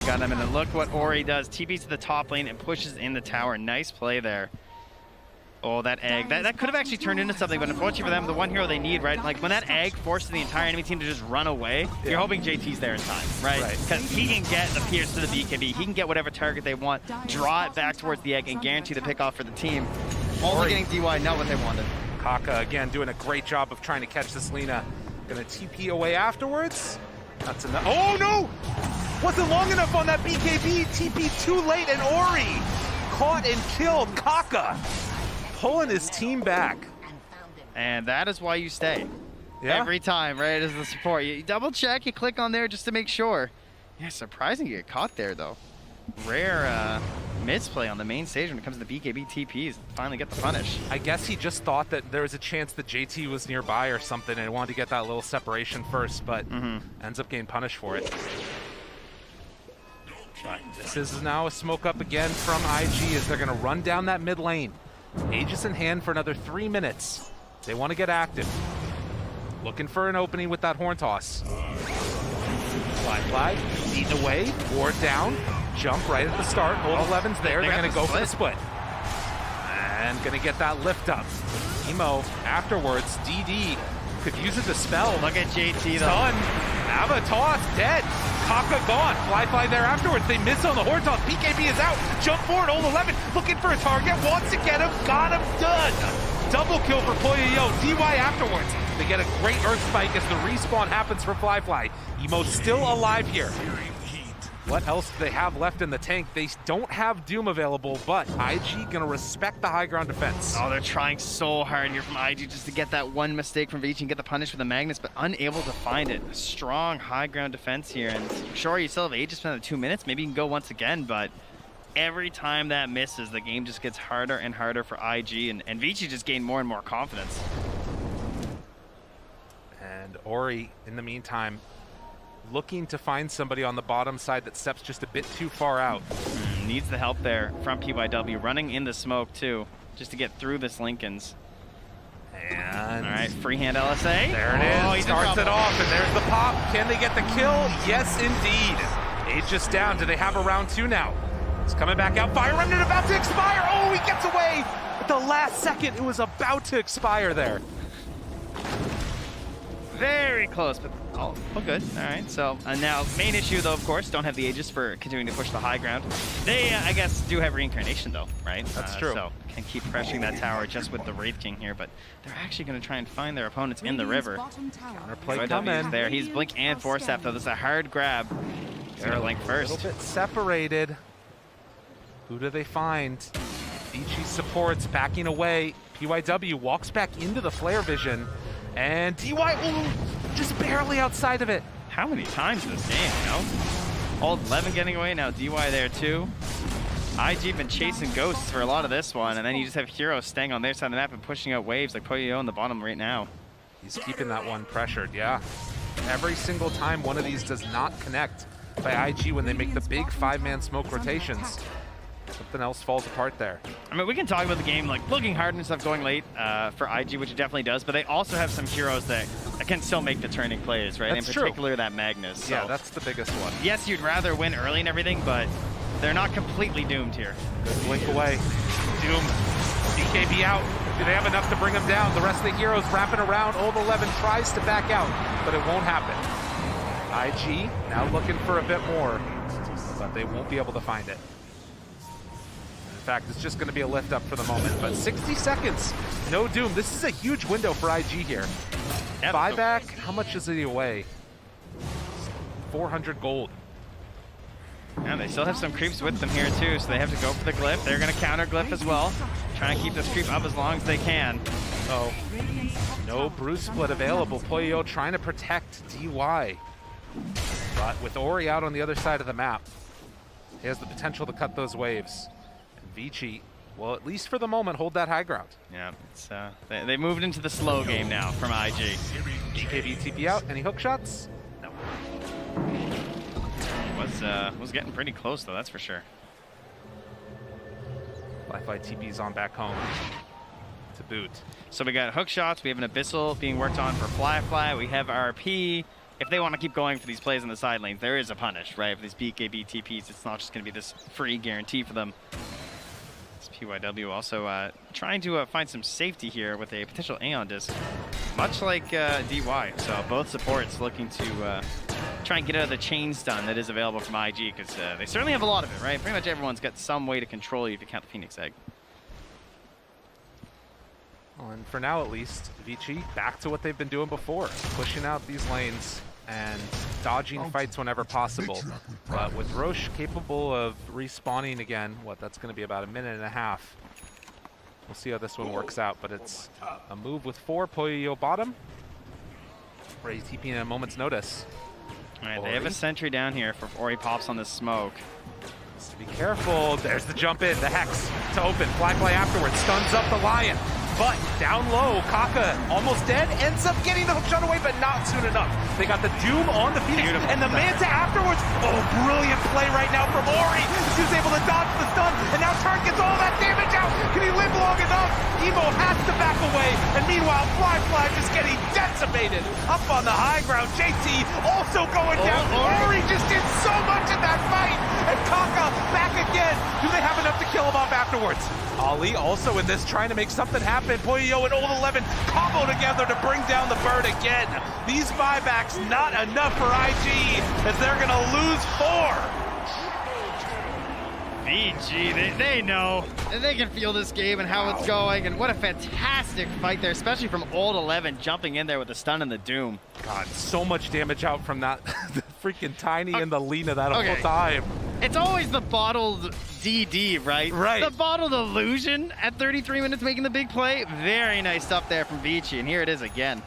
got him, and then look what Ori does. TPs to the top lane and pushes in the tower. Nice play there. Oh, that egg. That could have actually turned into something, but unfortunately for them, the one hero they need, right? Like, when that egg forces the entire enemy team to just run away, you're hoping JT's there in time, right? Because he can get the pierce to the BKB. He can get whatever target they want, draw it back towards the egg, and guarantee the pick off for the team. Only getting DY, not what they wanted. Kaka, again, doing a great job of trying to catch this Lina. Gonna TP away afterwards. That's enough. Oh, no! Wasn't long enough on that BKB. TP too late, and Ori caught and killed Kaka. Pulling his team back. And that is why you stay. Every time, right, as the support. You double check, you click on there just to make sure. Yeah, surprising you get caught there, though. Rare misplay on the main stage when it comes to the BKB TPs. Finally get the punish. I guess he just thought that there was a chance that JT was nearby or something and wanted to get that little separation first, but ends up getting punished for it. But this is now a smoke up again from IG as they're going to run down that mid lane. Aegis in hand for another 3 minutes. They want to get active. Looking for an opening with that horn toss. Fly, eaten away, ward down, jump right at the start. Old 11's there, they're going to go for the split. And going to get that lift up. Emo afterwards, DD could use it to spell. Look at JT though. Done. Avatar dead. Kaka gone. Fly there afterwards. They miss on the horn toss. BKB is out. Jump forward. Old 11 looking for a target. Wants to get him. Got him. Done. Double kill for Poyoyo. DY afterwards. They get a great Earth Spike as the respawn happens for Fly. Emo's still alive here. What else do they have left in the tank? They don't have Doom available, but IG gonna respect the high ground defense. Oh, they're trying so hard here from IG just to get that one mistake from Vici and get the punish with the Magnus, but unable to find it. A strong high ground defense here, and sure, you still have Aegis for another 2 minutes. Maybe you can go once again, but every time that misses, the game just gets harder and harder for IG, and Vici just gained more and more confidence. And Ori, in the meantime, looking to find somebody on the bottom side that steps just a bit too far out. Needs the help there from PYW, running in the smoke too, just to get through this Lincolns. And all right, freehand LSA. There it is, he starts it off, and there's the pop. Can they get the kill? Yes, indeed. Aegis down. Do they have a round 2 now? It's coming back out. Fire Remnant about to expire. Oh, he gets away at the last second. It was about to expire there. Very close, but oh good. All right, so now main issue though, of course, don't have the Aegis for continuing to push the high ground. They, I guess, do have reincarnation though, right? That's true. So can keep pressuring that tower just with the Wraith King here, but they're actually going to try and find their opponents in the river. Counterplay coming. There, he's Blink and Force Staff though. This is a hard grab. They're Link first. A little bit separated. Who do they find? Vici supports, backing away. PYW walks back into the flare vision. And DY, just barely outside of it. How many times this game, you know? Old 11 getting away, now DY there too. IG been chasing ghosts for a lot of this one, and then you just have heroes staying on their side of the map and pushing out waves like Poyo on the bottom right now. He's keeping that one pressured, yeah. Every single time one of these does not connect by IG when they make the big 5-man smoke rotations, something else falls apart there. I mean, we can talk about the game like looking hard and stuff going late for IG, which it definitely does, but they also have some heroes that can still make the turning plays, right? That's in true. particular, that Magnus. So, yeah, that's the biggest one. yes, you'd rather win early and everything, but they're not completely doomed here. Good blink away. Doom, BKB out. Do they have enough to bring him down? The rest of the heroes wrapping around. Old 11 tries to back out, but it won't happen. IG now looking for a bit more, but they won't be able to find it. In fact, it's just going to be a lift up for the moment, but 60 seconds, no Doom. This is a huge window for IG here. Yeah, Buyback, how much is he away? 400 gold. Yeah, they still have some creeps with them here too, so they have to go for the glyph. They're going to counter glyph as well, trying to keep this creep up as long as they can. Oh, no Bruce split available. Poyo trying to protect DY, but with Ori out on the other side of the map, he has the potential to cut those waves. Vici will, at least for the moment, hold that high ground. Yeah, it's, they moved into the slow game now from IG. BKB TP out. Any hook shots? No. Was getting pretty close though, that's for sure. Fly TP's on back home to boot. So we got hook shots. We have an Abyssal being worked on for Fly. We have RP. if they want to keep going for these plays in the side lanes, there is a punish, right? For these BKB TPs, it's not just going to be this free guarantee for them. This PYW also trying to find some safety here with a potential Aeon Disc, much like DY. So both supports looking to try and get out of the chain stun that is available from IG, because they certainly have a lot of it, right? Pretty much everyone's got some way to control you if you count the Phoenix Egg. Well, and for now, at least, Vici back to what they've been doing before, pushing out these lanes and dodging fights whenever possible. But with Roche capable of respawning again, that's going to be about 1.5 minutes. We'll see how this one works out, but it's a move with 4, Poyo bottom. Ready TP in a moment's notice. All right, they have a sentry down here for Ori pops on the smoke. Just to be careful. There's the jump in, the Hex to open. Fly afterwards, stuns up the Lion. But down low, Kaka almost dead, ends up getting the hook shot away, but not soon enough. They got the Doom on the Phoenix, and the Manta afterwards. Oh, brilliant play right now from Ori. She was able to dodge the stun, and now Turn gets all that damage out. Can he live long enough? Evo has to back away, and meanwhile, Fly just getting decimated. Up on the high ground, JT also going down. Ori just did so much in that fight, and Kaka back again. Do they have enough to kill him off afterwards? Ali also in this, trying to make something happen. Poyo and Old 11 combo together to bring down the bird again. These buybacks not enough for IG, as they're going to lose 4. VG, they know. They can feel this game and how it's going, and what a fantastic fight there, especially from Old 11 jumping in there with the stun and the Doom. God, so much damage out from that. The freaking Tiny and the Lina that whole time. It's always the bottled DD, right? Right. The bottled illusion at 33 minutes making the big play. Very nice stuff there from Vici, and here it is again.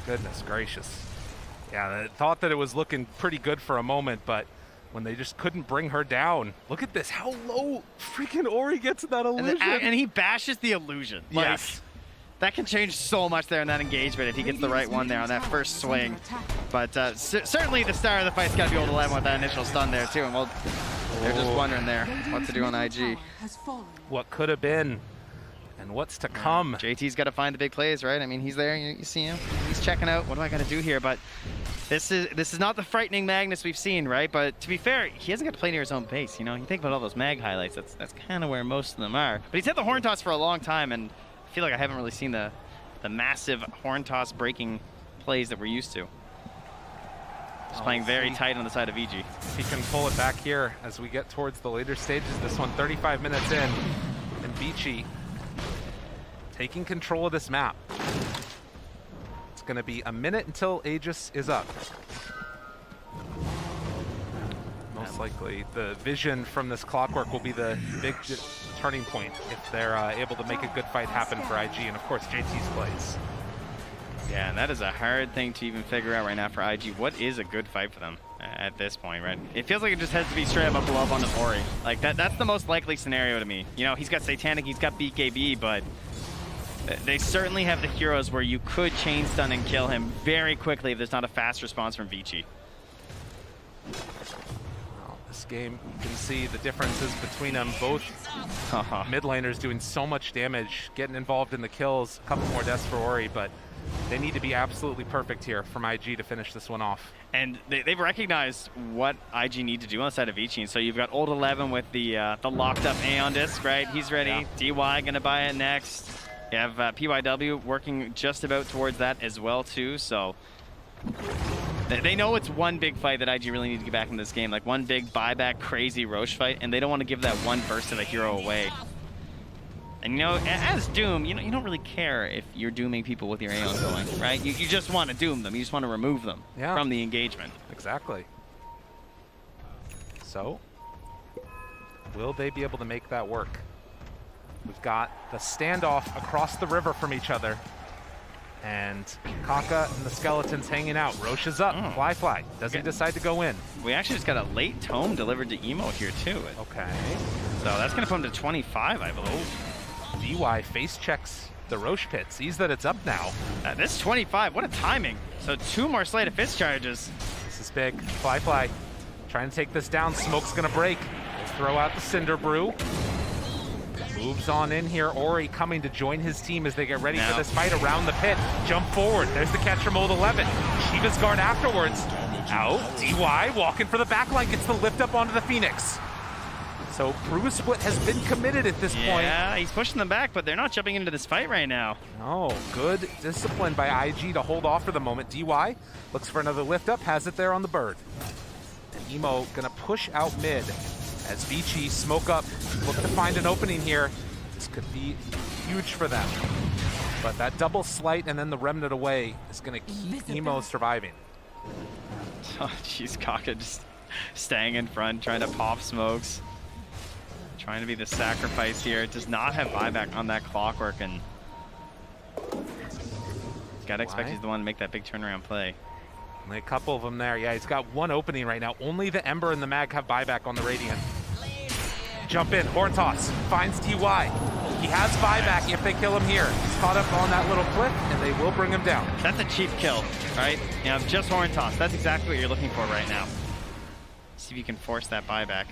Goodness gracious. Yeah, I thought that it was looking pretty good for a moment, but when they just couldn't bring her down. Look at this, how low freaking Ori gets in that illusion. And he bashes the illusion. Yes. That can change so much there in that engagement if he gets the right one there on that first swing. But certainly the star of the fight's got to be Old 11 with that initial stun there too. And they're just wondering there what to do on IG. What could have been and what's to come. JT's got to find the big plays, right? I mean, he's there, you see him. He's checking out, what do I got to do here? But this is not the frightening Magnus we've seen, right? But to be fair, he hasn't got to play near his own pace. You know, you think about all those mag highlights, that's kind of where most of them are. But he's had the horn toss for a long time, and I feel like I haven't really seen the massive horn toss breaking plays that we're used to. Just playing very tight on the side of VG. He can pull it back here as we get towards the later stages. This one 35 minutes in, and Vici taking control of this map. It's going to be a minute until Aegis is up. Most likely the vision from this clockwork will be the big turning point if they're able to make a good fight happen for IG, and of course JT's plays. Yeah, and that is a hard thing to even figure out right now for IG. What is a good fight for them at this point, right? It feels like it just has to be straight up love on the Ori. Like that's the most likely scenario to me. You know, he's got Satanic, he's got BKB, but they certainly have the heroes where you could chain stun and kill him very quickly if there's not a fast response from Vici. This game, you can see the differences between them. Both mid laners doing so much damage, getting involved in the kills. A couple more deaths for Ori, but they need to be absolutely perfect here from IG to finish this one off. And they've recognized what IG need to do on the side of Vici. And so you've got Old 11 with the locked up Aeon Disc, right? He's ready. Yeah. DY gonna buy it next. You have PYW working just about towards that as well too. So they know it's one big fight that IG really need to get back in this game, like one big buyback crazy Roche fight, and they don't want to give that one burst of the hero away. And you know, as Doom, you don't really care if you're dooming people with your Aeon going, right? You just want to doom them. You just want to remove them from the engagement. Exactly. So, will they be able to make that work? We've got the standoff across the river from each other. And Kaka and the Skeletons hanging out. Roche is up. Fly doesn't decide to go in. We actually just got a late tome delivered to Emo here too. Okay. So that's going to put him to 25, I believe. DY face checks the Roche pit, sees that it's up now. This 25, what a timing. So 2 more Slate of Fist charges. This is big. Fly trying to take this down. Smoke's going to break. Throw out the Cinder Brew. Moves on in here. Ori coming to join his team as they get ready for this fight around the pit. Jump forward. There's the catch from Old 11. Shiva's guard afterwards. Out. DY walking for the backline. Gets the lift up onto the Phoenix. So Brew Split has been committed at this point. Yeah, he's pushing them back, but they're not jumping into this fight right now. No, good discipline by IG to hold off for the moment. DY looks for another lift up, has it there on the bird. And Emo gonna push out mid as Vici smoke up, look to find an opening here. This could be huge for them. But that double slight and then the remnant away is gonna keep Emo surviving. Oh, jeez, Kaka just staying in front, trying to pop smokes. Trying to be the sacrifice here. Does not have buyback on that clockwork, and gotta expect he's the one to make that big turnaround play. Only a couple of them there. Yeah, he's got one opening right now. Only the Ember and the Mag have buyback on the Radiant. Jump in, horn toss, finds DY. He has buyback if they kill him here. He's caught up on that little cliff, and they will bring him down. That's a cheap kill, right? You know, just horn toss. That's exactly what you're looking for right now. See if you can force that buyback.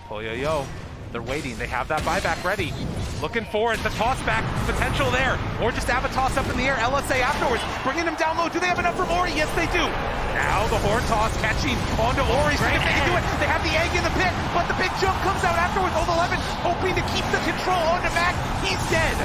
Poyo-Yo. They're waiting. They have that buyback ready. Looking for it. The toss back potential there. Or just have a toss up in the air. LSA afterwards. Bringing him down low. Do they have enough for Ori? Yes, they do. Now the horn toss catching onto Ori. See if they can do it. They have the egg in the pit, but the big jump comes out afterwards. Old 11 hoping to keep the control onto Mac. He's dead.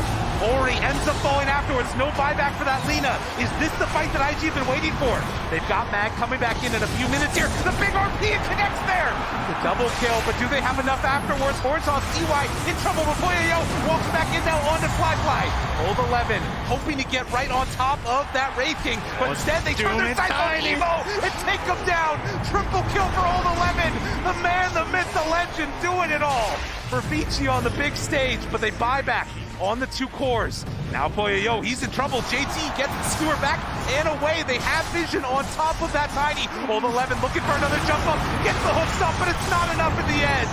Ori ends up falling afterwards. No buyback for that Lina. Is this the fight that IG have been waiting for? They've got Mag coming back in a few minutes here. The big RP connects there. The double kill, but do they have enough afterwards? Horn toss, DY in trouble. Poyo-Yo walks back in now onto Fly. Old 11 hoping to get right on top of that Wraith King, but instead they turn their sights on Evo and take him down. Triple kill for Old 11. The man, the myth, the legend doing it all for Vici on the big stage, but they buy back on the two cores. Now Poyo-Yo, he's in trouble. JT gets the skewer back and away. They have vision on top of that Tiny. Old 11 looking for another jump up. Gets the hook stop, but it's not enough in the end.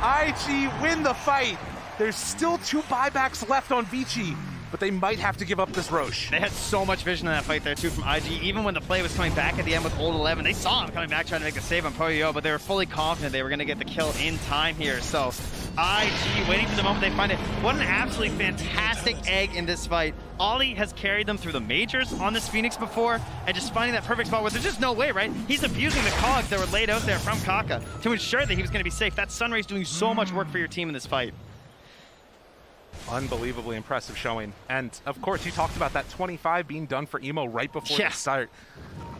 IG win the fight. There's still 2 buybacks left on Vici, but they might have to give up this Roche. They had so much vision in that fight there too from IG. Even when the play was coming back at the end with Old 11, they saw him coming back trying to make the save on Poyo-Yo, but they were fully confident they were going to get the kill in time here. So IG waiting for the moment they find it. What an absolutely fantastic egg in this fight. Ollie has carried them through the majors on this Phoenix before, and just finding that perfect spot where there's just no way, right? He's abusing the cogs that were laid out there from Kaka to ensure that he was going to be safe. That Sunray's doing so much work for your team in this fight. Unbelievably impressive showing. And of course, you talked about that 25 being done for Emo right before the start.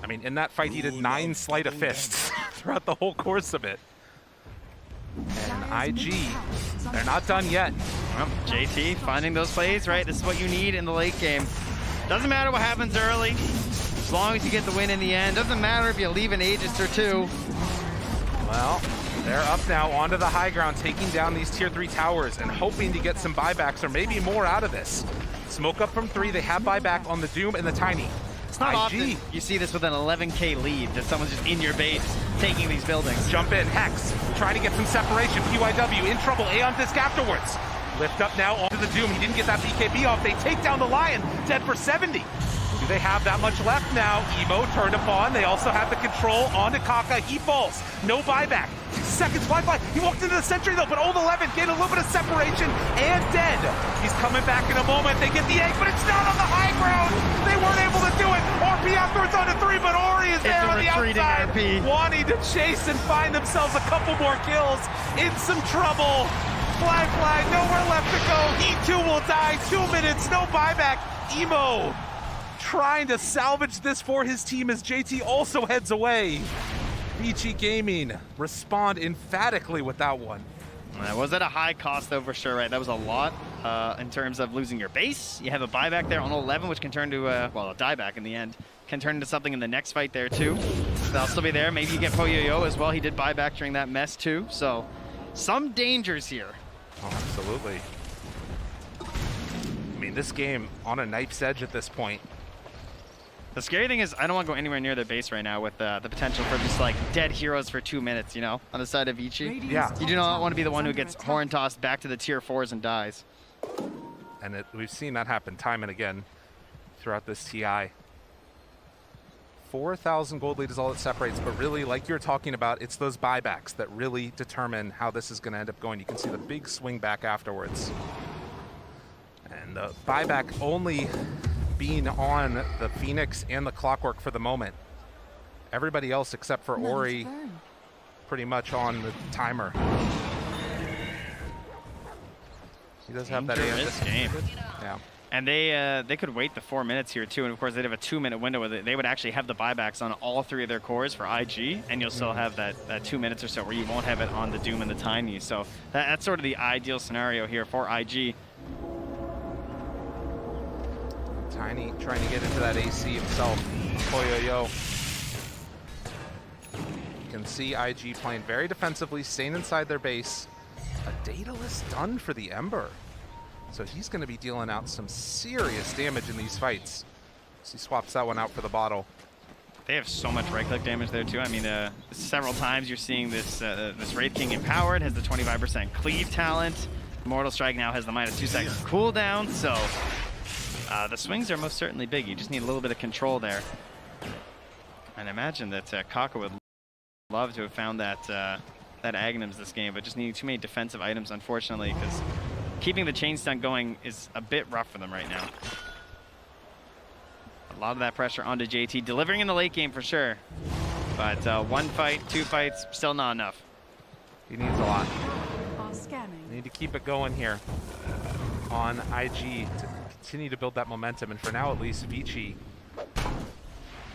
I mean, in that fight, he did 9 sleight of fists throughout the whole course of it. And IG, they're not done yet. Well, JT finding those plays, right? This is what you need in the late game. Doesn't matter what happens early, as long as you get the win in the end. Doesn't matter if you leave an Aegis or 2. Well, they're up now onto the high ground, taking down these tier 3 towers and hoping to get some buybacks or maybe more out of this. Smoke up from 3. They have buyback on the Doom and the Tiny. It's not often you see this with an 11K lead, that someone's just in your base taking these buildings. Jump in, Hex, trying to get some separation. PYW in trouble, Aeon Disc afterwards. Lift up now onto the Doom. He didn't get that BKB off. They take down the Lion, dead for 70. Do they have that much left now? Emo turned upon. They also have the control onto Kaka. He falls. No buyback. 6 seconds, Fly. He walked into the sentry though, but Old 11 getting a little bit of separation and dead. He's coming back in a moment. They get the egg, but it's not on the high ground. They weren't able to do it. RP afterwards onto 3, but Ori is there on the outside. RP. Wanting to chase and find themselves a couple more kills. In some trouble. Fly, nowhere left to go. He too will die. 2 minutes, no buyback. Emo trying to salvage this for his team as JT also heads away. Vici Gaming respond emphatically with that one. Was at a high cost though, for sure, right? That was a lot in terms of losing your base. You have a buyback there on 11, which can turn to, well, a dieback in the end. Can turn into something in the next fight there too. They'll still be there. Maybe you get Poyo-Yo as well. He did buyback during that mess too. So some dangers here. Oh, absolutely. I mean, this game on a knife's edge at this point. The scary thing is I don't want to go anywhere near their base right now with the potential for just like dead heroes for 2 minutes, you know, on the side of Vici. Yeah. You do not want to be the one who gets horn tossed back to the tier 4s and dies. And we've seen that happen time and again throughout this TI. 4,000 gold lead is all that separates, but really, like you're talking about, it's those buybacks that really determine how this is going to end up going. You can see the big swing back afterwards. And the buyback only being on the Phoenix and the Clockwork for the moment. Everybody else except for Ori pretty much on the timer. He does have that Dangerous game. Yeah. And they could wait the 4 minutes here too, and of course they'd have a 2-minute window with it. They would actually have the buybacks on all 3 of their cores for IG, and you'll still have that 2 minutes or so where you won't have it on the Doom and the Tiny. So that's sort of the ideal scenario here for IG. Tiny trying to get into that AC himself. Poyoyo. You can see IG playing very defensively, staying inside their base. A Daedalus done for the Ember. So he's going to be dealing out some serious damage in these fights. So he swaps that one out for the bottle. They have so much right-click damage there too. I mean, several times you're seeing this this Wraith King empowered, has the 25% cleave talent. Mortal Strike now has the -2 seconds cooldown, so the swings are most certainly big. You just need a little bit of control there. And I imagine that Kaka would love to have found that Aghanims this game, but just needing too many defensive items, unfortunately, because keeping the chain stun going is a bit rough for them right now. A lot of that pressure onto JT, delivering in the late game for sure. But 1 fight, 2 fights, still not enough. He needs a lot. Need to keep it going here on IG to continue to build that momentum. And for now, at least, Vici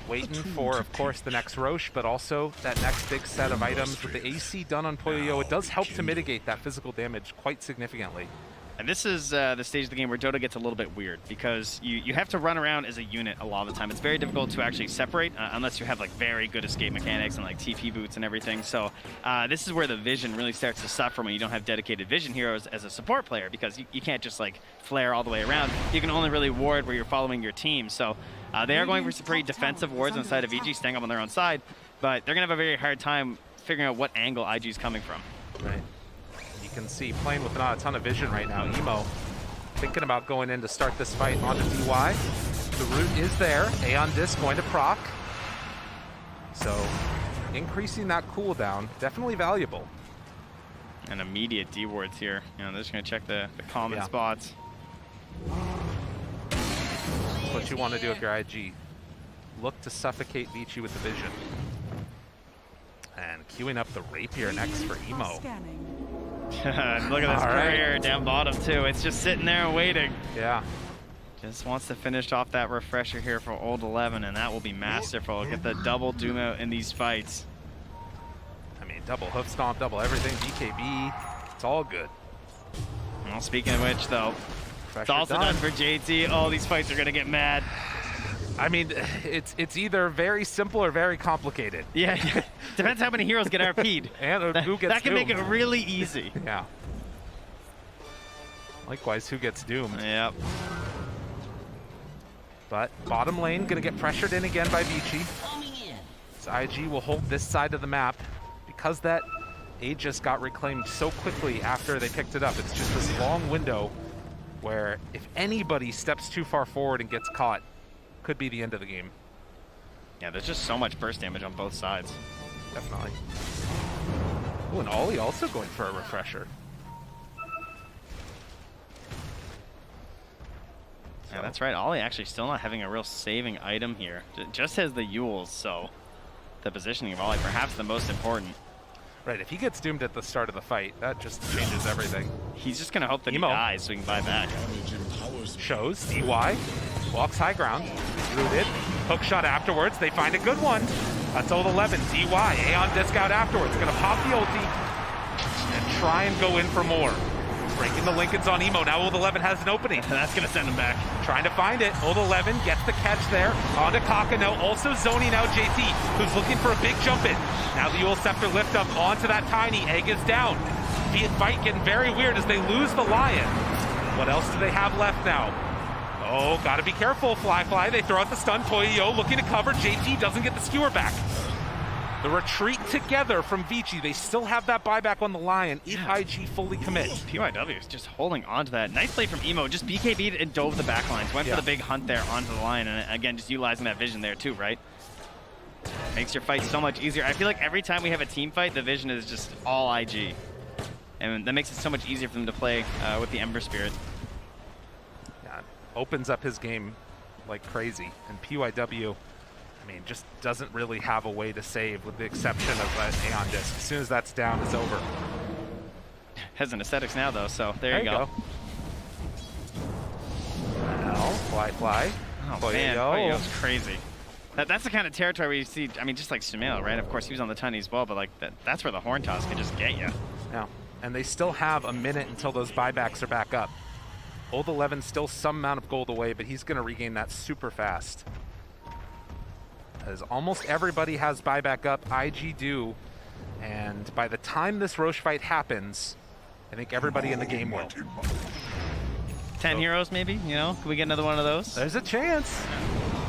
waiting for, of course, the next Roche, but also that next big set of items. With the AC done on Poyoyo, it does help to mitigate that physical damage quite significantly. And this is the stage of the game where Dota gets a little bit weird, because you have to run around as a unit a lot of the time. It's very difficult to actually separate unless you have like very good escape mechanics and like TP boots and everything. So this is where the vision really starts to suffer when you don't have dedicated vision heroes as a support player, because you can't just like flare all the way around. You can only really ward where you're following your team. So they are going for some pretty defensive wards on the side of EG, staying up on their own side, but they're going to have a very hard time figuring out what angle IG is coming from. Right. You can see playing with not a ton of vision right now. Emo thinking about going in to start this fight onto DY. The root is there. Aeon Disc going to proc. So increasing that cooldown, definitely valuable. And immediate D wards here. You know, they're just going to check the common spots. That's what you want to do if you're IG. Look to suffocate Vici with the vision. And queuing up the Rapier next for Emo. Look at this career down bottom too. It's just sitting there and waiting. Yeah. Just wants to finish off that refresher here for Old 11, and that will be masterful. Get the double Doom out in these fights. I mean, double hoof stomp, double everything, BKB. It's all good. Well, speaking of which, though, it's also done for JT. Oh, these fights are gonna get mad. I mean, it's either very simple or very complicated. Yeah, depends how many heroes get RP'd. And who gets that can make it really easy. Yeah. Likewise, who gets doomed. Yep. But bottom lane gonna get pressured in again by Vici. So IG will hold this side of the map. Because that Aegis got reclaimed so quickly after they picked it up, it's just this long window where if anybody steps too far forward and gets caught, could be the end of the game. Yeah, there's just so much burst damage on both sides. Definitely. Oh, and Ollie also going for a refresher. Yeah, that's right. Ollie actually still not having a real saving item here. Just has the Yules, so the positioning of Ollie perhaps the most important. Right, if he gets doomed at the start of the fight, that just changes everything. He's just gonna hope that Emo he dies so he can buy back. Shows DY, walks high ground, rooted, hook shot afterwards, they find a good one. That's Old 11, DY, Aeon Disc out afterwards, gonna pop the ulti and try and go in for more. Breaking the Lincolns on Emo, now Old 11 has an opening. That's gonna send him back. Trying to find it, Old 11 gets the catch there, onto Kaka now, also zoning out JT, who's looking for a big jump in. Now the Eul Scepter lift up onto that Tiny, Egg is down. The fight getting very weird as they lose the Lion. What else do they have left now? Oh, gotta be careful, Fly. They throw out the stun, Poyoyo looking to cover, JT doesn't get the skewer back. The retreat together from Vici, they still have that buyback on the Lion if IG fully commits. PYW is just holding on to that. Nice play from Emo, just BKB'd and dove the backlines. Went for the big hunt there onto the Lion, and again, just utilizing that vision there too, right? Makes your fight so much easier. I feel like every time we have a team fight, the vision is just all IG. And that makes it so much easier for them to play with the Ember Spirit. Yeah, opens up his game like crazy. And PYW, I mean, just doesn't really have a way to save with the exception of an Aeon Disc. As soon as that's down, it's over. Has an Aesthetics now, though, so there you go. Now, fly. Oh, man, Poyo's crazy. That's the kind of territory where you see, I mean, just like Shamil, right? Of course, he was on the tiny as well, but like that's where the Horn Toss can just get you. Yeah, and they still have a minute until those buybacks are back up. Old 11 still some amount of gold away, but he's going to regain that super fast. As almost everybody has buyback up, IG do, and by the time this Roche fight happens, I think everybody in the game will. 10 heroes, maybe, you know? Can we get another one of those? There's a chance.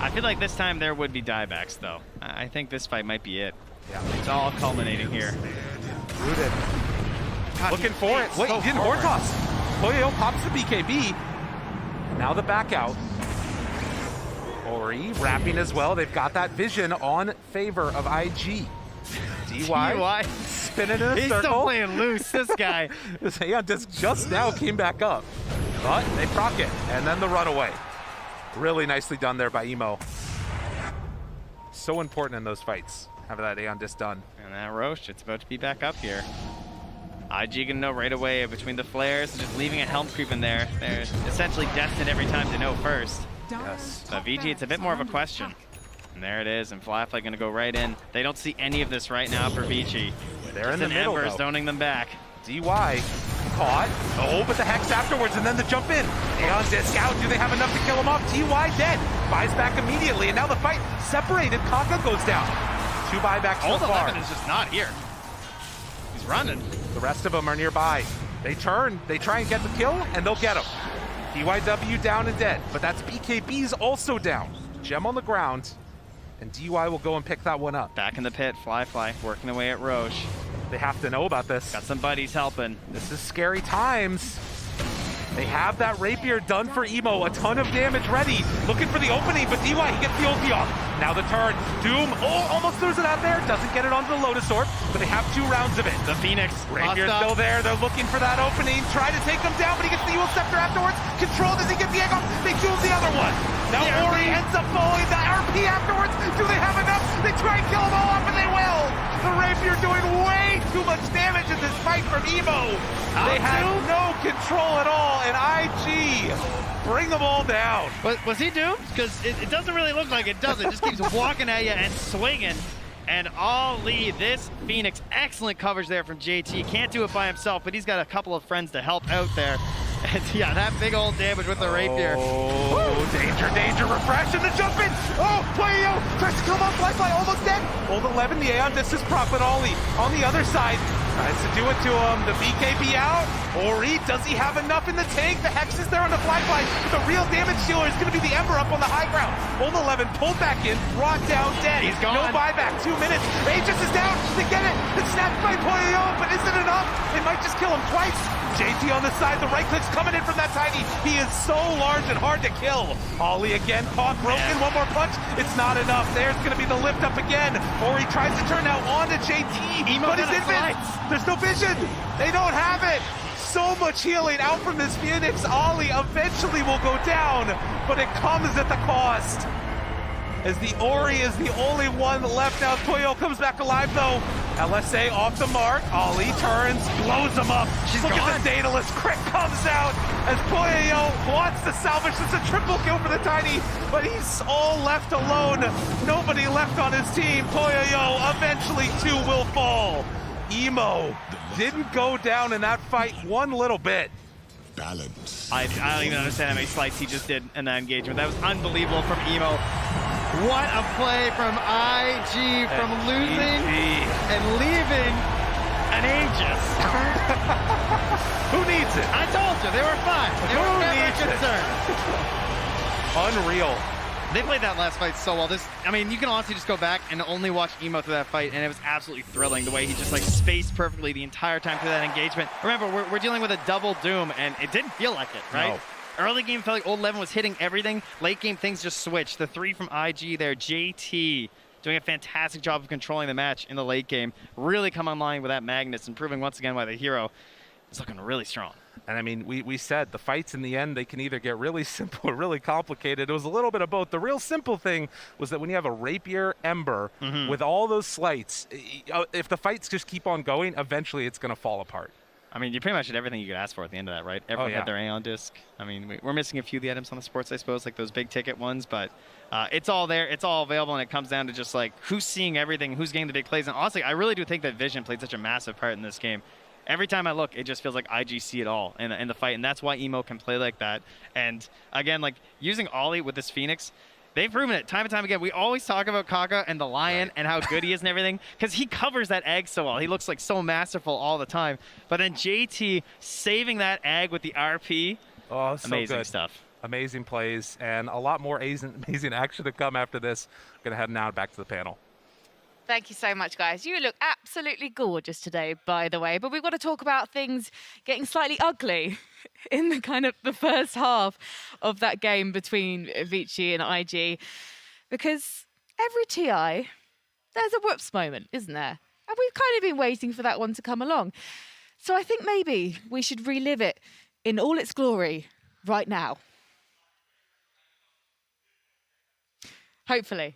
I feel like this time there would be diebacks, though. I think this fight might be it. Yeah. It's all culminating here. Rooted. God, looking for it. Wait, so he didn't Horn Toss. Poyo pops the BKB. Now the back out. Ori wrapping as well. They've got that vision on favor of IG. DY spinning in a He's circle. still playing loose, this guy. This Aeon Disc just now came back up. But they proc it, and then the runaway. Really nicely done there by Emo. So important in those fights, having that Aeon Disc done. And that Roche, it's about to be back up here. IG gonna know right away between the flares and just leaving a Helm Creep in there. They're essentially destined every time to know first. Yes. But VG, it's a bit more of a question. And there it is, and Flyfly gonna go right in. They don't see any of this right now for VG. They're in the middle, Ember though. zoning them back. DY caught. Oh, but the Hex afterwards, and then the jump in. Aeon Disc out. Do they have enough to kill him off? DY dead. Buys back immediately, and now the fight separated. Kaka goes down. 2 buybacks so Old far. 11 is just not here. He's running. The rest of them are nearby. They turn. They try and get the kill, and they'll get him. PYW down and dead, but that's BKB's also down. Gem on the ground, and DY will go and pick that one up. Back in the pit, Flyfly working away at Roche. They have to know about this. Got some buddies helping. This is scary times. They have that rapier done for Emo. A ton of damage ready. Looking for the opening, but DY, he gets the ulti off. Now the turn. Doom, almost throws it out there. Doesn't get it onto the Lotus Orb, but they have 2 rounds of it. The Phoenix. Rapier's still there. They're looking for that opening. Try to take him down, but he gets the Eul Scepter afterwards. Control, does he get the egg off? They duel the other one. Now Ori ends up falling. The RP afterwards. Do they have enough? They try and kill them all off, and they will. The Rapier doing way too much damage in this fight from Emo. They had no control at all, and IG bring them all down. Was he doomed? Because it doesn't really look like it, does it? Just keeps walking at you and swinging. And Ali, this Phoenix, excellent coverage there from JT. Can't do it by himself, but he's got a couple of friends to help out there. And yeah, that big old damage with the Rapier. Oh, danger, refresh, and the jump in. Oh, Poyo tries to come up, Flyfly almost dead. Old 11, the Aeon Disc is Prophet Ollie on the other side. Tries to do it to him. The BKB out. Ori, does he have enough in the tank? The Hex is there on the Flyfly. The real damage dealer is going to be the Ember up on the high ground. Old 11 pulled back in, brought down dead. He's gone. No buyback, 2 minutes. Aegis is down. They get it. It's snapped by Poyo, but is it enough? They might just kill him twice. JT on the side, the right click's coming in from that tiny. He is so large and hard to kill. Ollie again, caught, broken, one more punch. It's not enough. There's gonna be the lift up again. Ori tries to turn out onto JT, but his invis, there's no vision. They don't have it. So much healing out from this Phoenix. Ollie eventually will go down, but it comes at the cost. As the Ori is the only one left now. Poyo comes back alive though. LSA off the mark. Ollie turns, blows him up. Look at the Daedalus. Crit comes out as Poyo wants to salvage. It's a triple kill for the Tiny, but he's all left alone. Nobody left on his team. Poyo eventually 2 will fall. Emo didn't go down in that fight one little bit. Balance. I don't even understand how many slices he just did in that engagement. That was unbelievable from Emo. What a play from IG, from losing and leaving an Aegis. Who needs it? I told you, they were fine. They were never concerned. Unreal. They played that last fight so well. I mean, you can honestly just go back and only watch Emo through that fight, and it was absolutely thrilling the way he just like spaced perfectly the entire time through that engagement. Remember, we're dealing with a double Doom, and it didn't feel like it, right? No. Early game felt like Old 11 was hitting everything. Late game, things just switched. The 3 from IG there, JT doing a fantastic job of controlling the match in the late game. Really come online with that Magnus and proving once again why the hero is looking really strong. And I mean, we said the fights in the end, they can either get really simple or really complicated. It was a little bit of both. The real simple thing was that when you have a Rapier Ember with all those slights, if the fights just keep on going, eventually it's going to fall apart. I mean, you pretty much had everything you could ask for at the end of that, right? Everyone had their Aeon disc. I mean, we're missing a few of the items on the sports, I suppose, like those big ticket ones, but it's all there. It's all available, and it comes down to just like who's seeing everything, who's getting the big plays. And honestly, I really do think that Vision played such a massive part in this game. Every time I look, it just feels like IG see it all in the fight, and that's why Emo can play like that. And again, like using Ollie with this Phoenix, they've proven it time and time again. We always talk about Kaka and the Lion and how good he is and everything because he covers that egg so well. He looks like so masterful all the time. But then JT saving that egg with the RP, amazing stuff. Amazing plays and a lot more amazing action to come after this. Going to head now back to the panel. Thank you so much, guys. You look absolutely gorgeous today, by the way. But we've got to talk about things getting slightly ugly in the kind of the first half of that game between Vici and IG. Because every TI, there's a whoops moment, isn't there? And we've kind of been waiting for that one to come along. So I think maybe we should relive it in all its glory right now. Hopefully.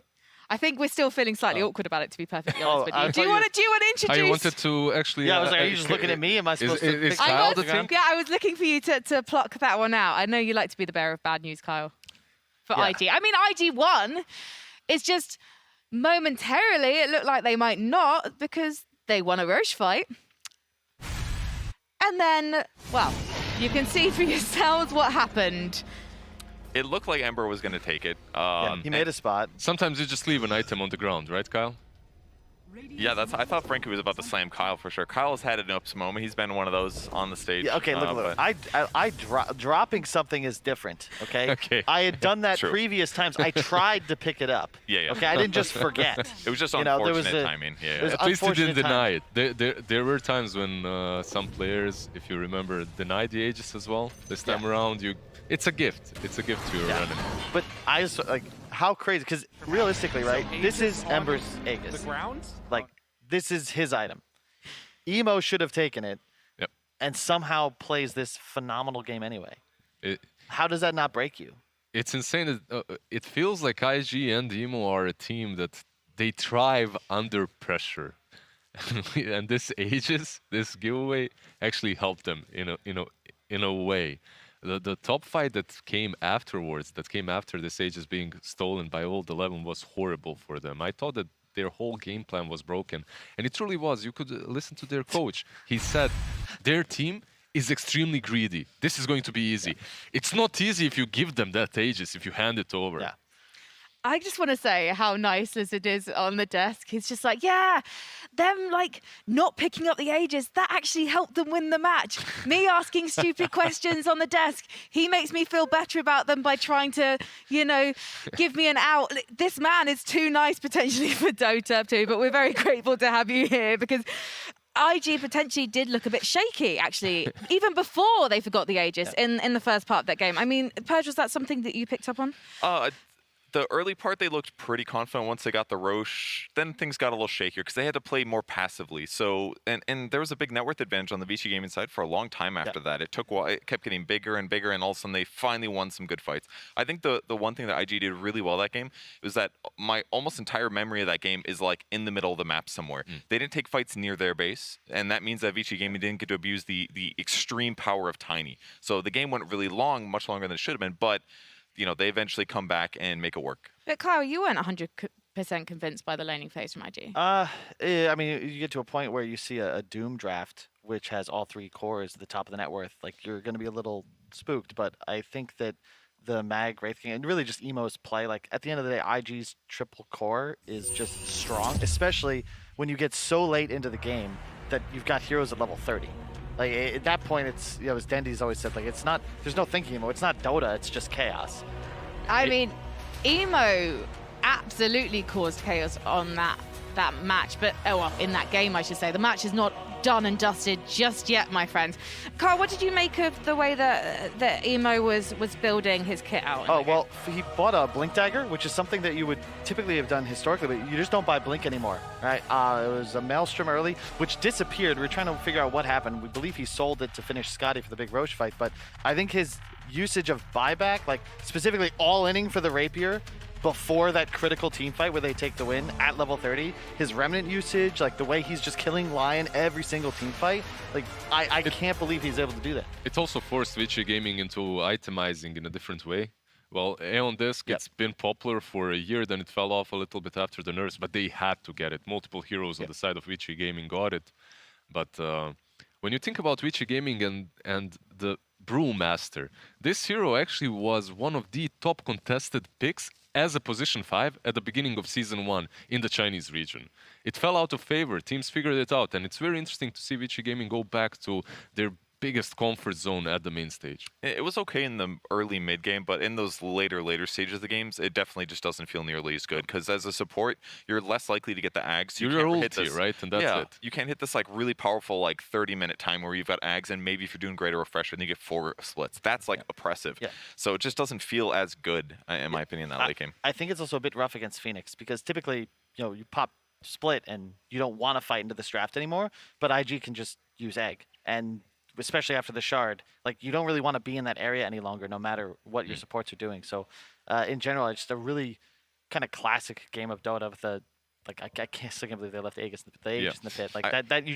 I think we're still feeling slightly awkward about it, to be perfectly honest with you. Do you want to introduce? I wanted to actually. Yeah, I was like, are you just looking at me? Am I supposed to? Is Kyle the team? Yeah, I was looking for you to pluck that one out. I know you like to be the bearer of bad news, Kyle, for IG. I mean, IG won. It's just momentarily it looked like they might not because they won a Roche fight. And then, well, you can see for yourselves what happened. It looked like Ember was going to take it. He made a spot. Sometimes you just leave an item on the ground, right, Kyle? Yeah, I thought Frankie was about to slam Kyle for sure. Kyle has had an ups moment. He's been one of those on the stage. Yeah, okay, look. Dropping something is different, okay? Okay. I had done that True. previous times. I tried to pick it up. Yeah. Okay, I didn't just forget. It was just You know, there was unfortunate a- timing. there was Yeah. At least you didn't unfortunate deny timing. it. There were times when some players, if you remember, denied the Aegis as well. This time around, it's a gift. It's a gift to your enemy. But I just, like, how crazy, because realistically, right, this is Ember's Aegis. The ground? Like, this is his item. Emo should have taken it Yep. and somehow plays this phenomenal game anyway. How does that not break you? It's insane. It feels like IG and Emo are a team that they thrive under pressure. And this Aegis, this giveaway, actually helped them in a way. The top fight that came afterwards, that came after this Aegis being stolen by Old 11 was horrible for them. I thought that their whole game plan was broken. And it truly was. You could listen to their coach. He said their team is extremely greedy. This is going to be easy. It's not easy if you give them that Aegis, if you hand it over. Yeah. I just want to say how nice Lizard is on the desk. He's just like, yeah, them like not picking up the Aegis, that actually helped them win the match. Me asking stupid questions on the desk, he makes me feel better about them by trying to, give me an out. This man is too nice potentially for Dota too, but we're very grateful to have you here because IG potentially did look a bit shaky, actually, even before they forgot the Aegis in the first part of that game. I mean, Purge, was that something that you picked up on? The early part, they looked pretty confident. Once they got the Roche, then things got a little shakier because they had to play more passively. So, and there was a big net worth advantage on the Vici gaming side for a long time after that. It took a while. It kept getting bigger and bigger, and all of a sudden they finally won some good fights. I think the one thing that IG did really well that game was that my almost entire memory of that game is like in the middle of the map somewhere. They didn't take fights near their base, and that means that Vici gaming didn't get to abuse the extreme power of Tiny. So the game went really long, much longer than it should have been, but they eventually come back and make it work. But Kyle, you weren't 100% convinced by the laning phase from IG. I mean, you get to a point where you see a Doom draft, which has all 3 cores at the top of the net worth. Like, you're going to be a little spooked, but I think that the Mag, Wraith King, and really just Emo's play, like, at the end of the day, IG's triple core is just strong, especially when you get so late into the game that you've got heroes at level 30. Like, at that point, it's, as Dendy's always said, like, it's not, there's no thinking Emo. It's not Dota, it's just chaos. I mean, Emo absolutely caused chaos on that match, but in that game, I should say. The match is not done and dusted just yet, my friends. Carl, what did you make of the way that Emo was building his kit out? Oh, well, he bought a Blink Dagger, which is something that you would typically have done historically, but you just don't buy Blink anymore, right? It was a Maelstrom early, which disappeared. We were trying to figure out what happened. We believe he sold it to finish Scotty for the big Roche fight, but I think his usage of buyback, like specifically all-inning for the Rapier, before that critical team fight where they take the win at level 30, his Remnant usage, like the way he's just killing Lion every single team fight, like I can't believe he's able to do that. It also forced Vici Gaming into itemizing in a different way. Well, Aeon Disc, it's been popular for a year, then it fell off a little bit after the nerfs, but they had to get it. Multiple heroes on the side of Vici Gaming got it. But when you think about Vici Gaming and the Brewmaster, this hero actually was one of the top contested picks as a position 5 at the beginning of Season 1 in the Chinese region. It fell out of favor, teams figured it out, and it's very interesting to see Vici Gaming go back to their biggest comfort zone at the main stage. It was okay in the early mid game, but in those later stages of the games, it definitely just doesn't feel nearly as good. Because as a support, you're less likely to get the Ags. You're ulti, right? And that's it. You can't hit this like really powerful like 30-minute time where you've got Ags, and maybe if you're doing Greater Refresher, then you get 4 splits. That's like oppressive. Yeah. So it just doesn't feel as good, in my opinion, that late game. I think it's also a bit rough against Phoenix because typically, you pop split and you don't want to fight into this draft anymore, but IG can just use Egg. And especially after the shard, like you don't really want to be in that area any longer, no matter what your supports are doing. So in general, it's just a really kind of classic game of Dota with the, like, I still can't believe they left Aegis in the pit. Like that you